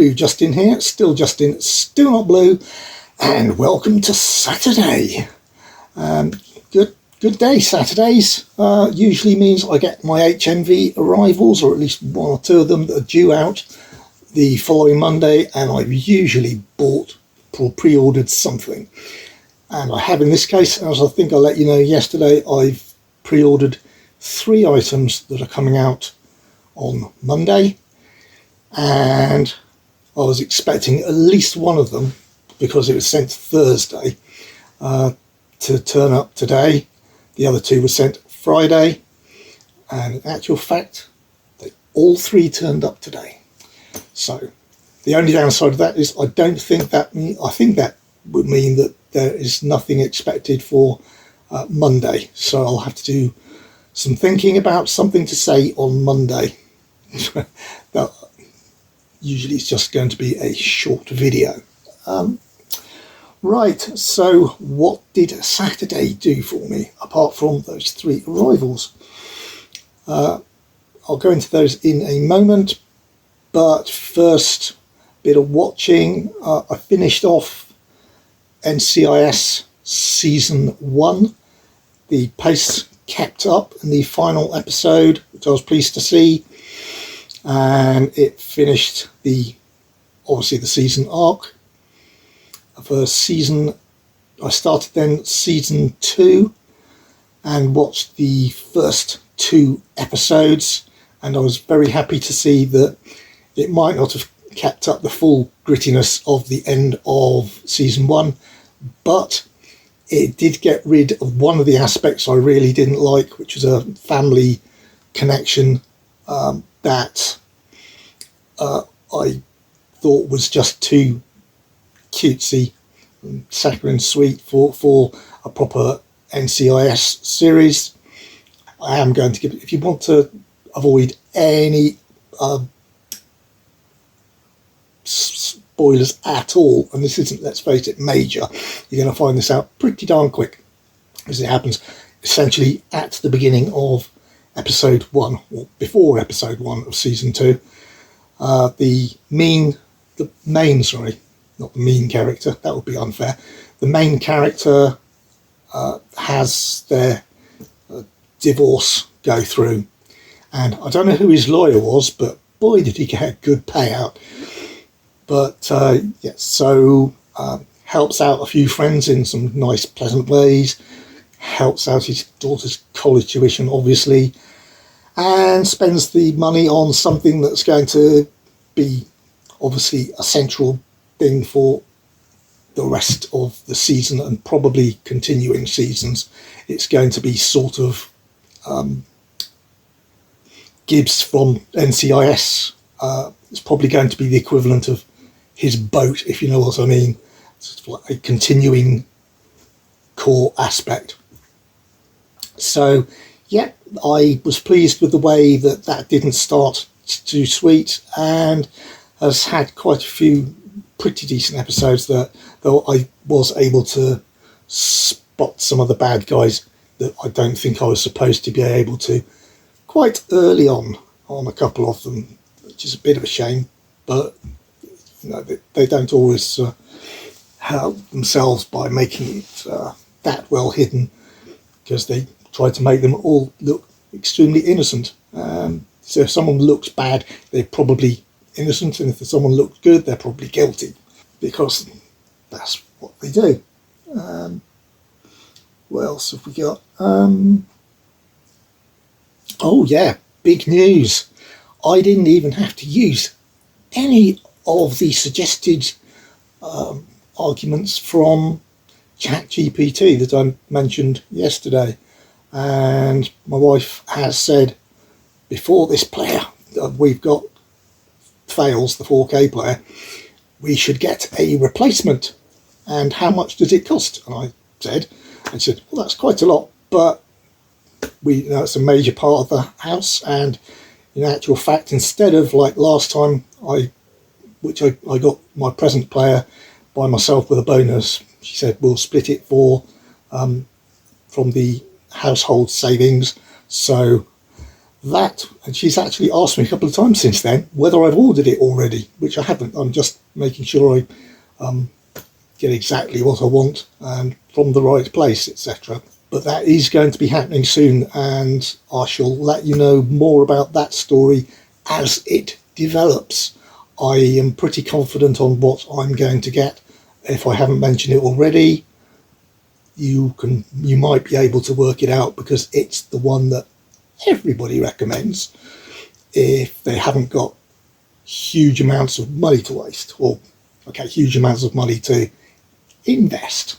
Blue, Justin here, still Justin, still not blue, and welcome to Saturday. Good day, Saturdays. Usually means I get my HMV arrivals, or at least one or two of them that are due out the following Monday, and I've usually bought or pre-ordered something. And I have in this case, as I think I let you know yesterday, I've pre-ordered 3 items that are coming out on Monday. And I was expecting at least one of them, because it was sent Thursday, to turn up today. The other 2 were sent Friday, and in actual fact, all 3 turned up today. So the only downside of that is I think that would mean that there is nothing expected for Monday. So I'll have to do some thinking about something to say on Monday. Usually it's just going to be a short video. Right, so what did Saturday do for me, apart from those 3 arrivals? I'll go into those in a moment, but first, bit of watching. I finished off NCIS Season 1. The pace kept up in the final episode, which I was pleased to see. And it finished obviously the season arc. For season, I started then season 2 and watched the first 2 episodes, and I was very happy to see that it might not have kept up the full grittiness of the end of season 1, but it did get rid of one of the aspects I really didn't like, which was a family connection that I thought was just too cutesy and saccharine sweet for a proper NCIS series. I am going to give it, if you want to avoid any spoilers at all, and this isn't, let's face it, major, you're going to find this out pretty darn quick, because it happens essentially at the beginning of episode 1, or before episode 1 of season 2. The main character, that would be unfair. The main character has their divorce go through, and I don't know who his lawyer was, but boy did he get a good payout. But helps out a few friends in some nice pleasant ways, helps out his daughter's college tuition obviously, and spends the money on something that's going to be obviously a central thing for the rest of the season and probably continuing seasons. It's going to be sort of Gibbs from NCIS. It's probably going to be the equivalent of his boat, if you know what I mean. It's like a continuing core aspect. So yeah, I was pleased with the way that didn't start too sweet, and has had quite a few pretty decent episodes that, though I was able to spot some of the bad guys that I don't think I was supposed to be able to quite early on a couple of them, which is a bit of a shame, but you know, they don't always help themselves by making it that well hidden, because they try to make them all look extremely innocent. So if someone looks bad, they're probably innocent, and if someone looks good, they're probably guilty, because that's what they do. What else have we got? Oh yeah, big news. I didn't even have to use any of the suggested arguments from ChatGPT that I mentioned yesterday, and my wife has said, before this player we've got fails, the 4K player, we should get a replacement, and how much does it cost? And I said, well, that's quite a lot, but it's a major part of the house, and in actual fact, instead of like last time I got my present player by myself with a bonus, she said we'll split it from the household savings. So that, and she's actually asked me a couple of times since then whether I've ordered it already, which I haven't. I'm just making sure I get exactly what I want and from the right place, etc. But that is going to be happening soon, and I shall let you know more about that story as it develops. I am pretty confident on what I'm going to get. If I haven't mentioned it already, you might be able to work it out, because it's the one that everybody recommends if they haven't got huge amounts of money to waste, or huge amounts of money to invest.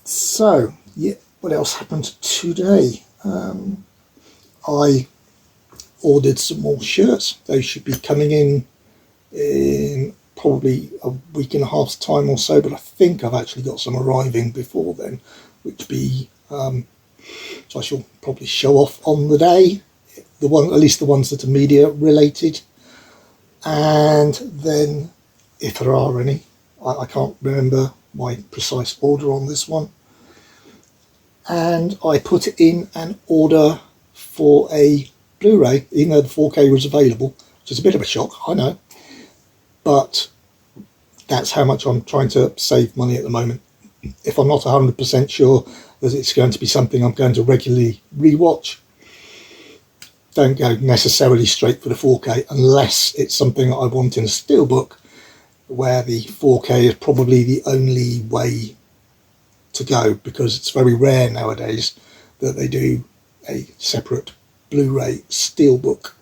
So yeah, what else happened today? I ordered some more shirts. They should be coming in probably a week and a half's time or so, but I think I've actually got some arriving before then, which be so I shall probably show off on the day, at least the ones that are media related. And then if there are any, I can't remember my precise order on this one, and I put in an order for a Blu-ray, even though the 4K was available, which is a bit of a shock, I know, but that's how much I'm trying to save money at the moment. If I'm not 100% sure that it's going to be something I'm going to regularly rewatch, don't go necessarily straight for the 4K unless it's something I want in a Steelbook, where the 4K is probably the only way to go, because it's very rare nowadays that they do a separate Blu-ray Steelbook.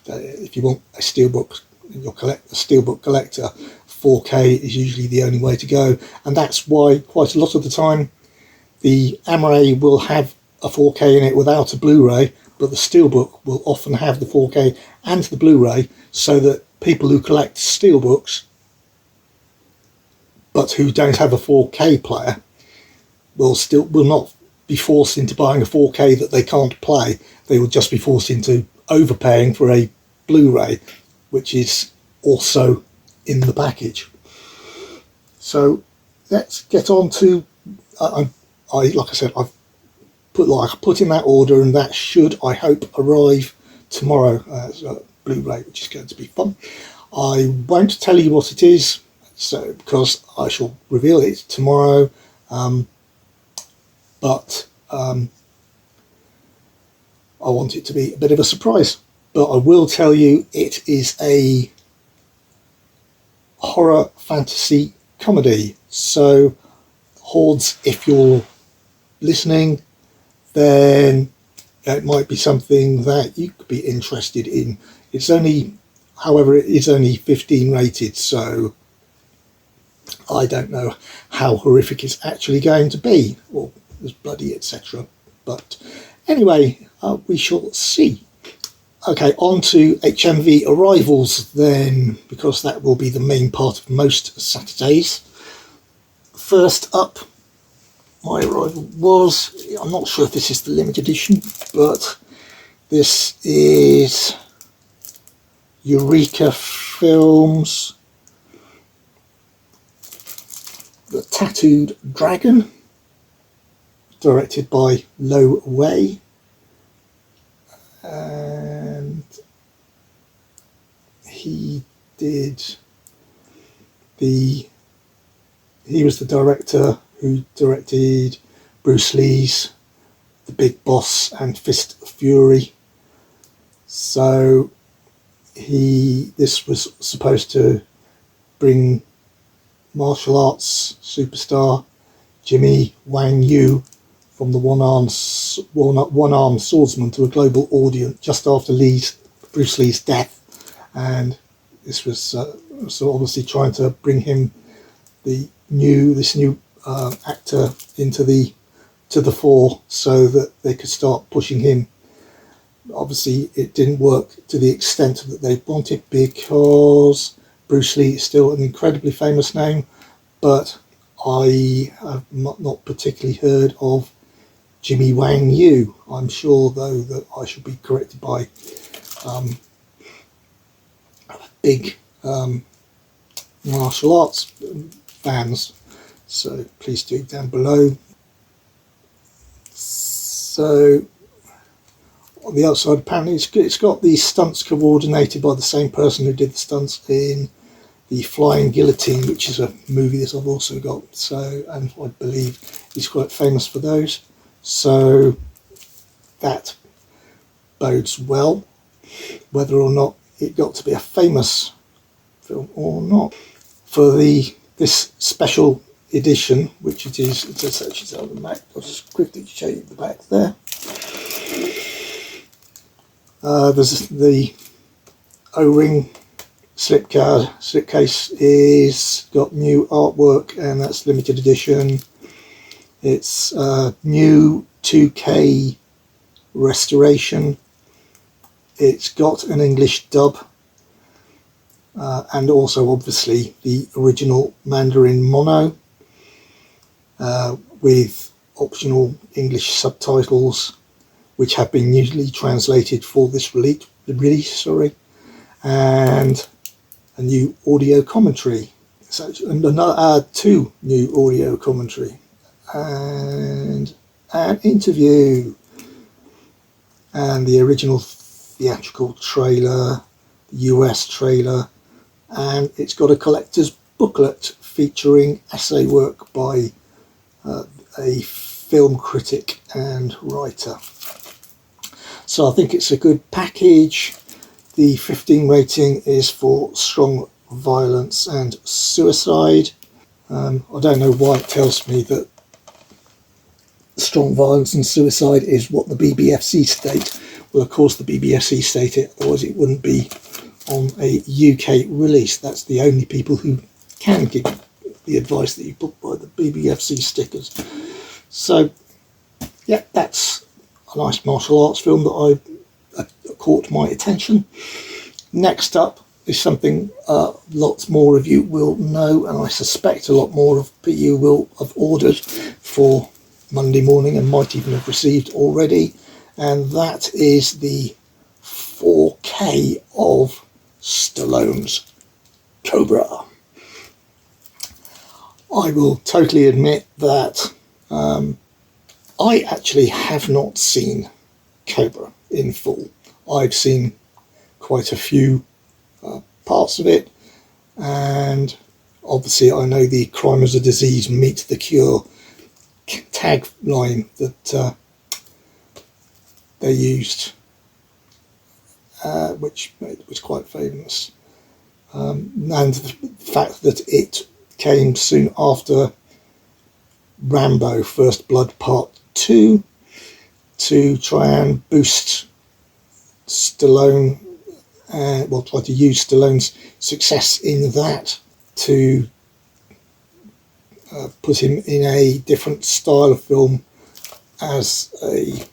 If you want a Steelbook, you're a Steelbook collector, 4K is usually the only way to go, and that's why quite a lot of the time the Amaray will have a 4K in it without a Blu-ray, but the Steelbook will often have the 4K and the Blu-ray, so that people who collect Steelbooks but who don't have a 4K player will not be forced into buying a 4K that they can't play. They will just be forced into overpaying for a Blu-ray, which is also in the package. So let's get on to like I said, I've put in that order, and that should, I hope, arrive tomorrow as a Blu-ray, which is going to be fun. I won't tell you what it is, so because I shall reveal it tomorrow, but I want it to be a bit of a surprise. But I will tell you, it is a horror fantasy comedy. So Hordes, if you're listening, then it might be something that you could be interested in. However, it is only 15 rated, so I don't know how horrific it's actually going to be, or as bloody, etc. But anyway, we shall see. Okay, on to HMV arrivals then, because that will be the main part of most Saturdays. First up, my arrival was, I'm not sure if this is the limited edition, but this is Eureka Films, The Tattooed Dragon, directed by Lo Wei, and he was the director who directed Bruce Lee's The Big Boss and Fist of Fury. So this was supposed to bring martial arts superstar Jimmy Wang Yu from the one-armed swordsman to a global audience just after Bruce Lee's death, and this was so obviously trying to bring him this new actor to the fore, so that they could start pushing him. Obviously, it didn't work to the extent that they wanted, because Bruce Lee is still an incredibly famous name, but I have not particularly heard of Jimmy Wang Yu. I'm sure, though, that I should be corrected by big martial arts fans, so please do down below. So on the outside, apparently it's got the stunts coordinated by the same person who did the stunts in the Flying Guillotine, which is a movie that I've also got. So, and I believe he's quite famous for those. So that bodes well. Whether or not it got to be a famous film or not, for this special edition, which it is, it's actually on the back. I'll just quickly show you the back there. There's the O-ring slipcase is got new artwork, and that's limited edition. It's new 2K restoration. It's got an English dub, and also obviously the original Mandarin mono with optional English subtitles, which have been newly translated for this release, and a new audio commentary. So, and another two new audio commentary, and an interview, and the original theatrical trailer, the US trailer, and it's got a collector's booklet featuring essay work by a film critic and writer. So I think it's a good package. The 15 rating is for strong violence and suicide. I don't know why it tells me that strong violence and suicide is what the BBFC state. Well, of course the BBFC state it, otherwise it wouldn't be on a UK release. That's the only people who can give the advice that you put by the BBFC stickers. So, yeah, that's a nice martial arts film that caught my attention. Next up is something lots more of you will know, and I suspect a lot more of you will have ordered for Monday morning and might even have received already, and that is the 4K of Stallone's Cobra. I will totally admit that I actually have not seen Cobra in full. I've seen quite a few parts of it, and obviously I know the crime is a disease, meet the cure tagline that they used, which was quite famous, and the fact that it came soon after Rambo First Blood Part 2 to try and boost Stallone, try to use Stallone's success in that to put him in a different style of film as a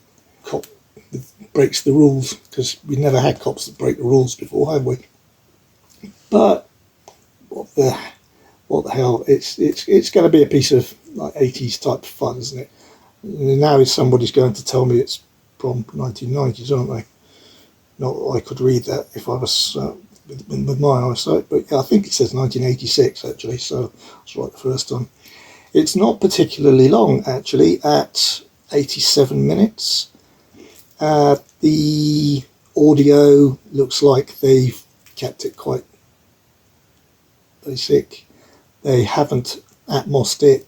cop that breaks the rules, because we never had cops that break the rules before, have we? But what the hell, it's going to be a piece of like 80s type fun, isn't it? Now somebody's going to tell me it's from 1990s, aren't they? Not that I could read that if I was with my eyesight, but yeah, I think it says 1986 actually, so I was right the first time. It's not particularly long actually, at 87 minutes. The audio looks like they've kept it quite basic. They haven't Atmos'd it.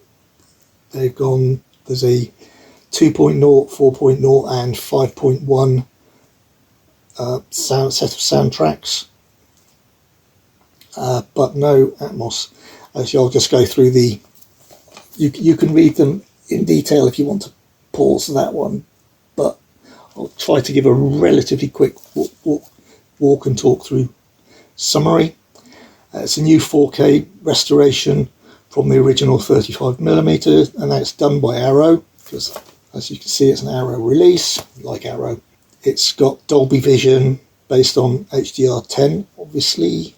They've gone, there's a 2.0, 4.0 and 5.1 set of soundtracks, but no Atmos. Actually, I'll just go through you can read them in detail if you want to pause that one, but I'll try to give a relatively quick walk and talk through summary. It's a new 4K restoration from the original 35mm, and that's done by Arrow, because as you can see it's an Arrow release, like Arrow. It's got Dolby Vision based on HDR10, obviously.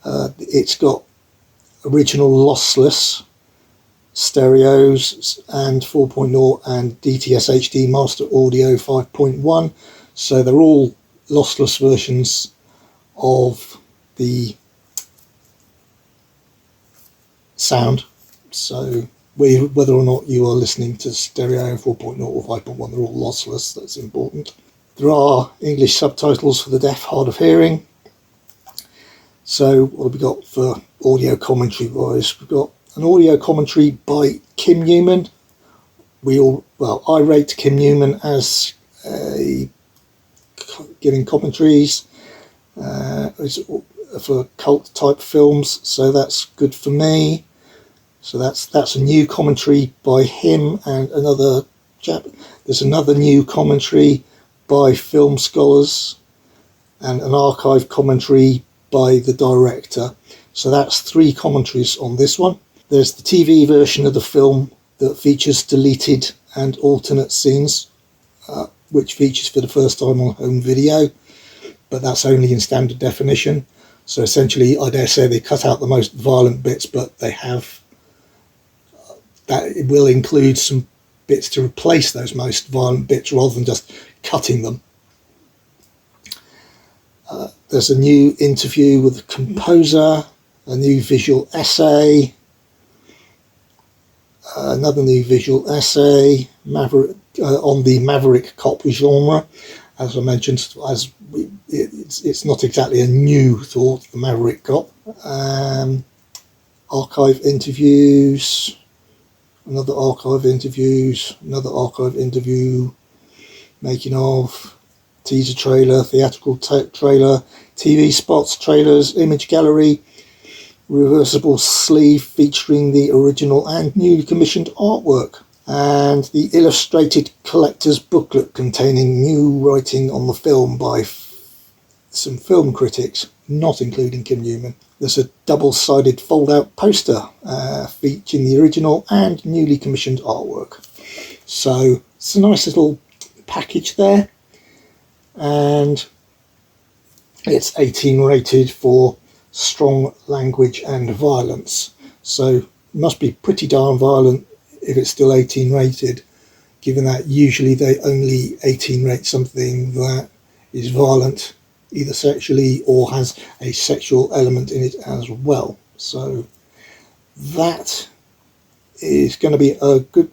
It's got original lossless stereos and 4.0 and DTS HD Master Audio 5.1, so they're all lossless versions of the sound. So whether or not you are listening to stereo 4.0 or 5.1, they're all lossless. That's important. There are English subtitles for the deaf, hard of hearing. So what have we got for audio commentary wise? We've got an audio commentary by Kim Newman. I rate Kim Newman as giving commentaries for cult type films, so that's good for me. So that's a new commentary by him and another chap. There's another new commentary by Film Scholars and an archive commentary by the director. So that's 3 commentaries on this one. There's the TV version of the film that features deleted and alternate scenes, which features for the first time on home video, but that's only in standard definition. So essentially, I dare say they cut out the most violent bits, but they have that it will include some bits to replace those most violent bits rather than just cutting them. There's a new interview with the composer, a new visual essay, another new visual essay on the Maverick cop genre. As I mentioned, it's not exactly a new thought, the Maverick cop. Archive interviews, another archive interview, making of, teaser trailer, theatrical trailer, TV spots, trailers, image gallery, reversible sleeve featuring the original and newly commissioned artwork, and the illustrated collector's booklet containing new writing on the film by some film critics, not including Kim Newman. There's a double-sided fold-out poster featuring the original and newly commissioned artwork. So it's a nice little package there, and it's 18 rated for strong language and violence. So it must be pretty darn violent if it's still 18 rated, given that usually they only 18 rate something that is violent either sexually or has a sexual element in it as well. So that is going to be a good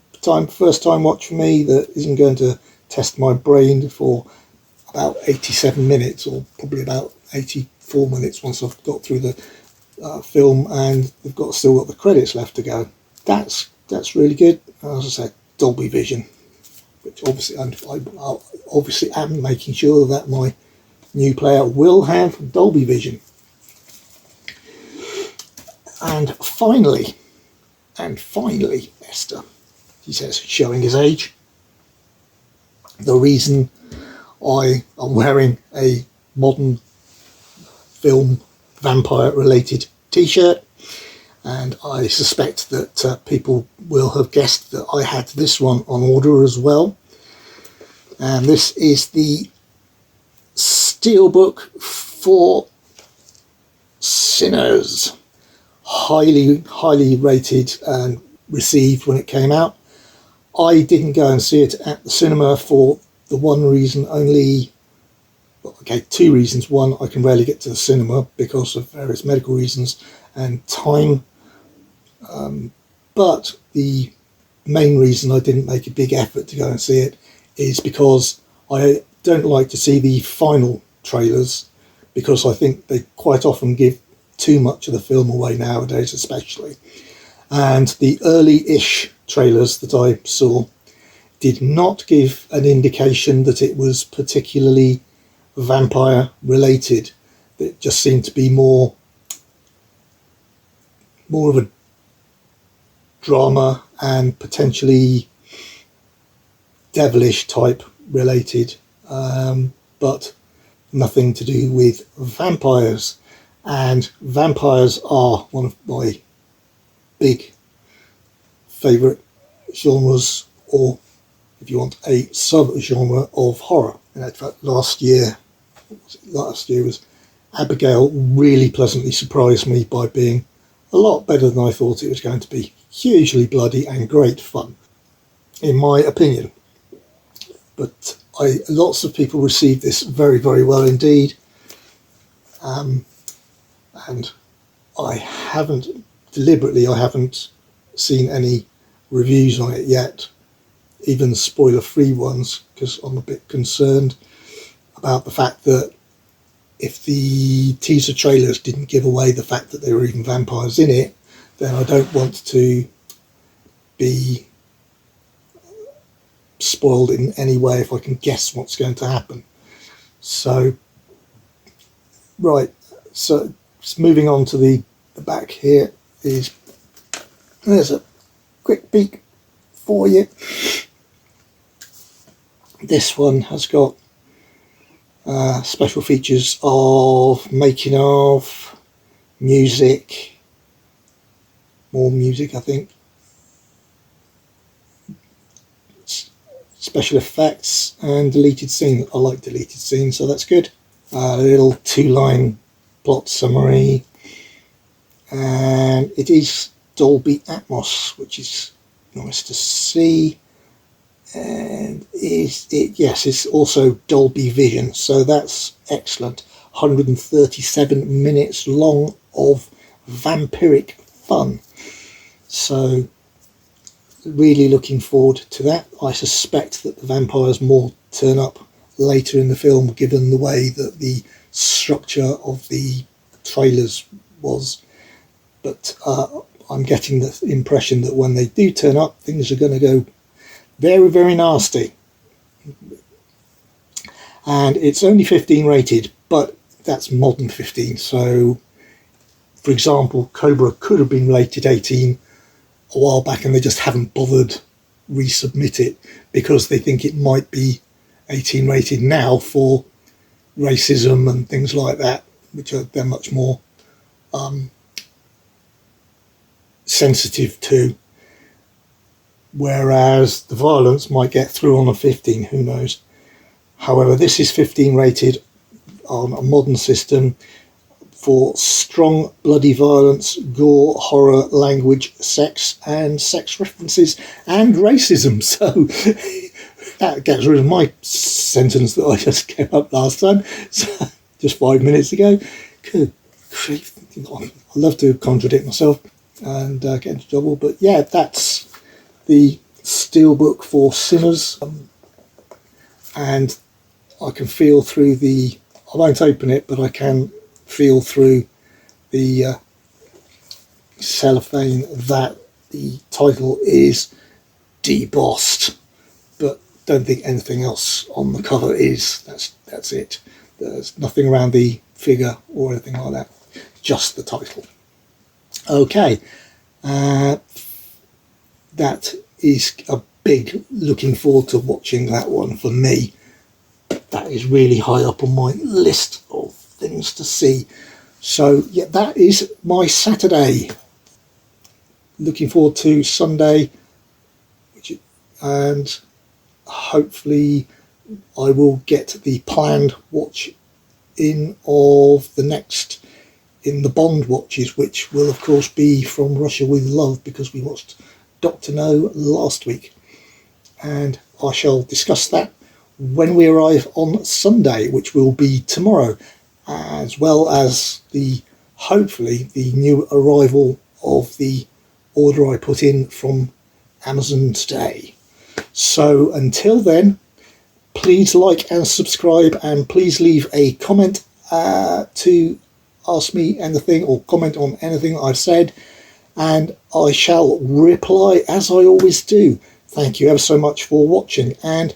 first time watch for me that isn't going to test my brain for about 87 minutes, or probably about 84 minutes once I've got through the film and they've still got the credits left to go. That's really good. As I said, Dolby Vision, which obviously I obviously am making sure that my new player will have Dolby Vision. And finally, Esther, he says, showing his age, the reason I am wearing a modern film vampire related t-shirt, and I suspect that people will have guessed that I had this one on order as well. And this is the Steelbook for Sinners, highly rated and received when it came out. I didn't go and see it at the cinema for the one reason only. Two reasons. One, I can rarely get to the cinema because of various medical reasons and time. But the main reason I didn't make a big effort to go and see it is because I don't like to see the final trailers, because I think they quite often give too much of the film away nowadays, especially. And the early-ish trailers that I saw did not give an indication that it was particularly vampire related. It just seemed to be more of a drama and potentially devilish type related, but nothing to do with vampires. And vampires are one of my big favourite genres, or if you want, a sub-genre of horror. And in fact, last year was Abigail really pleasantly surprised me by being a lot better than I thought it was going to be. Hugely bloody and great fun, in my opinion. But lots of people received this very, very well indeed. And I haven't seen any reviews on it yet, even spoiler-free ones, because I'm a bit concerned about the fact that if the teaser trailers didn't give away the fact that there were even vampires in it, then I don't want to be spoiled in any way if I can guess what's going to happen. So, right, so just moving on to the back here there's a quick peek for you. This one has got special features of making of, music, more music I think, special effects, and deleted scene. I like deleted scenes, so that's good. A little 2-line plot summary, and it is Dolby Atmos, which is nice to see. And yes, it's also Dolby Vision, so that's excellent. 137 minutes long of vampiric fun, so really looking forward to that. I suspect that the vampires more turn up later in the film, given the way that the structure of the trailers was, but I'm getting the impression that when they do turn up, things are going to go very, very nasty. And it's only 15 rated, but that's modern 15. So, for example, Cobra could have been rated 18 a while back, and they just haven't bothered resubmit it because they think it might be 18 rated now for racism and things like that, which they're much more sensitive to. Whereas the violence might get through on a 15, who knows. However, this is 15 rated on a modern system for strong bloody violence, gore, horror, language, sex, and sex references, and racism. So that gets rid of my sentence that I just came up last time, so, just 5 minutes ago. Good grief. I love to contradict myself and get into trouble, but yeah, that's the Steelbook for Sinners, and I can feel through I won't open it, but I can feel through the cellophane that the title is debossed, but don't think anything else on the cover is. That's it. There's nothing around the figure or anything like that, just the title. Okay, that is a big looking forward to watching that one for me. That is really high up on my list of things to see. So yeah, that is my Saturday. Looking forward to Sunday, and hopefully I will get the planned watch in of the next in the Bond watches, which will of course be From Russia With Love, because we watched Dr. No last week, and I shall discuss that when we arrive on Sunday, which will be tomorrow, as well as hopefully the new arrival of the order I put in from Amazon today. So until then, please like and subscribe, and please leave a comment to ask me anything or comment on anything I've said, and I shall reply as I always do. Thank you ever so much for watching, and